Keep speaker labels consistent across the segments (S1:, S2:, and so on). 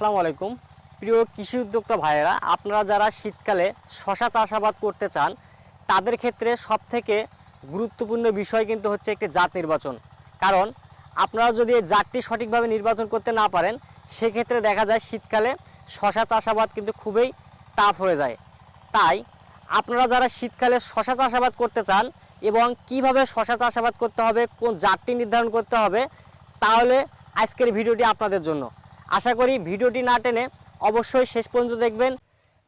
S1: আসসালামু আলাইকুম প্রিয় কৃষি উদ্যোক্তা ভাইয়েরা, আপনারা যারা শীতকালে শশা চাষাবাদ করতে চান তাদের ক্ষেত্রে সবথেকে গুরুত্বপূর্ণ বিষয় কিন্তু হচ্ছে একটি জাত নির্বাচন। কারণ আপনারা যদি এই জাতটি সঠিকভাবে নির্বাচন করতে না পারেন সেক্ষেত্রে দেখা যায় শীতকালে শশা চাষাবাদ কিন্তু খুবই টাফ হয়ে যায়। তাই আপনারা যারা শীতকালে শশা চাষাবাদ করতে চান এবং কিভাবে শশা চাষাবাদ করতে হবে, কোন জাতটি নির্ধারণ করতে হবে, তাহলে আজকের ভিডিওটি আপনাদের জন্য। আশা করি ভিডিওটি না টেনে অবশ্যই শেষ পর্যন্ত দেখবেন।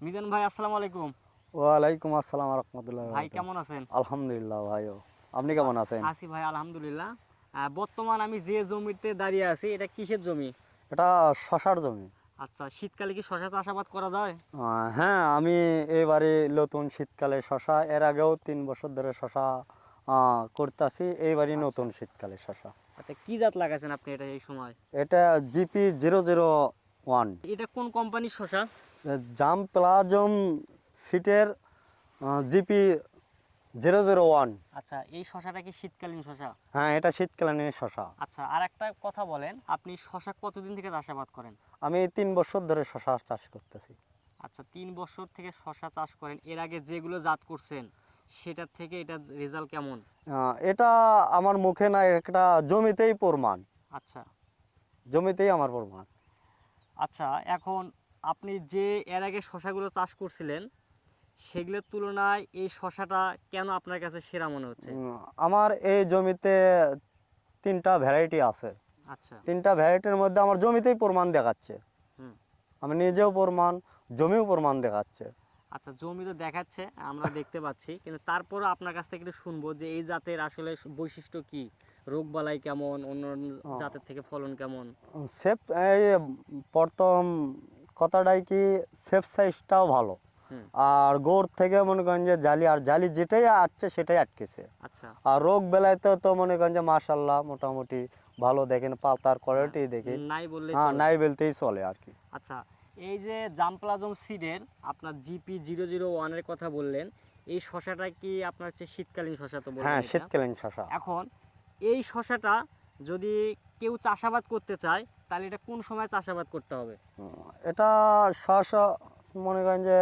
S1: মিজান ভাই, আসসালামু আলাইকুম।
S2: ওয়ালাইকুম আসসালাম রাহমাতুল্লাহি
S1: ভাই কেমন আছেন?
S2: আলহামদুলিল্লাহ ভাইও, আপনি কেমন আছেন?
S1: আছি ভাই আলহামদুলিল্লাহ। বর্তমান আমি যে জমিতে দাঁড়িয়ে আছি এটা কিসের জমি?
S2: এটা শশার জমি।
S1: আচ্ছা, শীতকালে কি শশা চাষাবাদ করা যায়?
S2: হ্যাঁ, আমি এবারে নতুন শীতকালে শশা, এর আগেও 3 বছর ধরে শশা করতেছি, এইবারই নতুন শীতকালে শশা।
S1: আচ্ছা, কি জাত লাগাইছেন আপনি এটা এই সময়?
S2: এটা GP001,
S1: এটা কোন কোম্পানির শশা?
S2: জাম প্লাজম সিটের GP001।
S1: আচ্ছা, এই শশাটা কি শীতকালীন শশা?
S2: হ্যাঁ, এটা শীতকালীন শশা।
S1: আচ্ছা, আর একটা কথা বলেন, আপনি শশা কতদিন থেকে চাষাবাদ করেন?
S2: আমি 3 বছর ধরে শশা চাষ করতেছি।
S1: আচ্ছা, 3 বছর থেকে শশা চাষ করেন। এর আগে যেগুলো জাত করছেন সেটার থেকে এটা রেজাল্ট কেমন?
S2: এটা আমার মুখে না, একটা জমিতেই প্রমাণ।
S1: আচ্ছা
S2: জমিতেই আমার প্রমাণ।
S1: আচ্ছা, এখন আপনি যে এর আগে শশাগুলো চাষ করছিলেন সেগুলোর তুলনায় এই শশাটা কেন আপনার কাছে সেরা মনে হচ্ছে?
S2: আমার এই জমিতে 3টা ভ্যারাইটি আছে।
S1: আচ্ছা
S2: 3টা ভ্যারাইটির মধ্যে আমার জমিতেই প্রমাণ দেখাচ্ছে।
S1: হুম
S2: আমি নিজেও প্রমাণ, জমিও প্রমাণ দেখাচ্ছে।
S1: আচ্ছা, জমি তো দেখাচ্ছে, আমরা দেখতে পাচ্ছি, কিন্তু তারপরও আপনার কাছ থেকে একটু শুনবো যে এই জাতের আসলে বৈশিষ্ট্য কি, রোগবালাই কেমন, অন্য জাতের থেকে ফলন কেমন?
S2: সেফ, এই প্রথম কথাটাই কি, সেফ সাইজটাও ভালো।
S1: হুম
S2: আর গোড় থেকে মনে করেন যে জালি, আর জালি যেটাই আসছে সেটাই আটকেছে।
S1: আচ্ছা
S2: আর রোগ বেলাতে তো মনে করেন যে মাশাল্লাহ মোটামুটি ভালো, দেখেন পাতার কোয়ালিটি দেখি।
S1: নাই বললে
S2: হ্যাঁ,
S1: চলে।
S2: নাই বলতেই চলে আর কি।
S1: আচ্ছা, এই যে জামপ্লাজম সিডের আপনার GP001-এর কথা বললেন, এই শশাটা কি আপনার হচ্ছে শীতকালীন শশা তো বললেন?
S2: হ্যাঁ,
S1: এটা
S2: শীতকালীন শশা।
S1: এখন এই শশাটা যদি কেউ চাষাবাদ করতে চায় তাহলে এটা কোন সময় চাষাবাদ করতে হবে?
S2: এটা শশা মনে করেন যে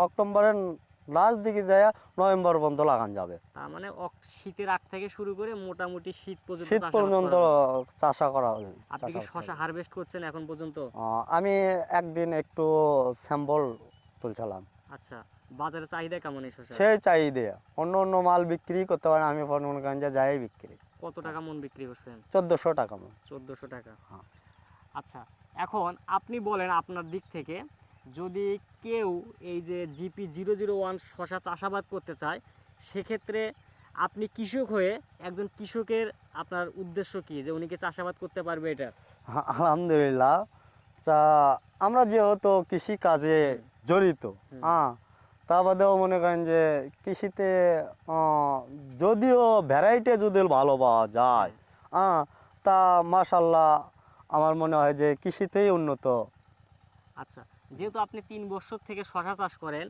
S2: অক্টোবরের লাস্ট দিকে যায়, নভেম্বর পর্যন্ত লাগানো যাবে।
S1: তার মানে শীতের আগ থেকে শুরু করে মোটামুটি শীত পর্যন্ত
S2: শীত
S1: চাষাবাদ
S2: পর্যন্ত
S1: করা যাবে।
S2: চাষা করা হবে।
S1: আপনি কি শশা হারভেস্ট করছেন এখন পর্যন্ত?
S2: আমি একদিন একটু স্যাম্পল তুলছিলাম।
S1: আচ্ছা, বাজারে চাহিদা কেমন এই শশা?
S2: সেই চাহিদা, অন্য অন্য মাল বিক্রি করতে পারেন, আমি মনে করেন যে যাই বিক্রি।
S1: কত টাকা মন বিক্রি করছেন?
S2: 1400 টাকা মন।
S1: 1400 টাকা।
S2: হ্যাঁ।
S1: আচ্ছা, এখন আপনি বলেন আপনার দিক থেকে, যদি কেউ এই যে GP001 শশা চাষাবাদ করতে চায় সেক্ষেত্রে আপনি কৃষক হয়ে একজন কৃষকের আপনার উদ্দেশ্য কি, যে উনি কি চাষাবাদ করতে পারবে এটা?
S2: আলহামদুলিল্লাহ। তা আমরা যেহেতু কৃষি কাজে জড়িত, হ্যাঁ, তা বাদেও মনে করেন যে কৃষিতে যদিও ভ্যারাইটি যদি ভালো পাওয়া যায়, হ্যাঁ, তা মাশাল্লাহ আমার মনে হয় যে কৃষিতেই উন্নত।
S1: আচ্ছা, যেহেতু আপনি 3 বছর থেকে শশা চাষ করেন,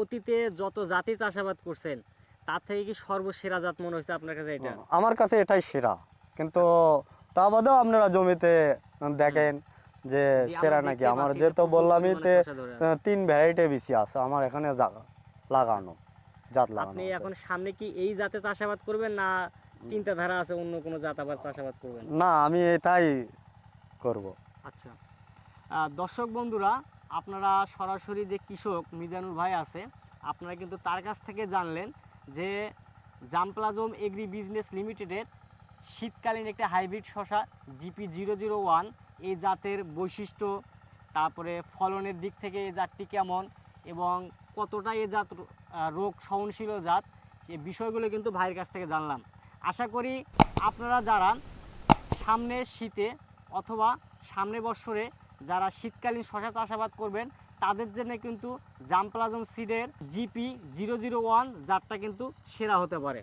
S1: অতীতে যত জাতি চাষাবাদ করছেন তার থেকে কি সর্বসেরা জাত মনে হয়েছে আপনার কাছে এটা?
S2: আমার কাছে এটাই সেরা, কিন্তু তা বাদেও আপনারা জমিতে দেখেন যে
S1: জি,
S2: সেরা
S1: আমরা
S2: নাকি।
S1: দেখতে
S2: আমার
S1: পাচ্ছি
S2: যেহেতু
S1: এটা প্রচুর
S2: বললামই
S1: পরিমাণে শসা ধরে আছে।
S2: 3 ভ্যারাইটি বেশি আছে আমার এখানে লাগানো, জাত লাগানো
S1: আপনি
S2: আছে।
S1: এখন সামনে কি এই জাতে চাষাবাদ করবেন, না চিন্তাধারা আছে অন্য কোনো জাত আবার চাষাবাদ করবেন?
S2: না, আমি এটাই করব।
S1: আচ্ছা, দর্শক বন্ধুরা, আপনারা সরাসরি যে কৃষক মিজানুর ভাই আছে আপনারা কিন্তু তার কাছ থেকে জানলেন যে জামপ্লাজম এগ্রি বিজনেস লিমিটেডের শীতকালীন একটা হাইব্রিড শশা GP001, এই জাতের বৈশিষ্ট্য, তারপরে ফলনের দিক থেকে এই জাতটি কেমন এবং কতটা এই জাত রোগ সহনশীল জাত, এই বিষয়গুলো কিন্তু ভাইয়ের কাছ থেকে জানলাম। আশা করি আপনারা যারা সামনে শীতে অথবা সামনে বছরে যারা শীতকালীন শশা চাষাবাদ করবেন তাদের জন্য কিন্তু জামপ্লাজম সিডের GP001 জাতটা কিন্তু সেরা হতে পারে।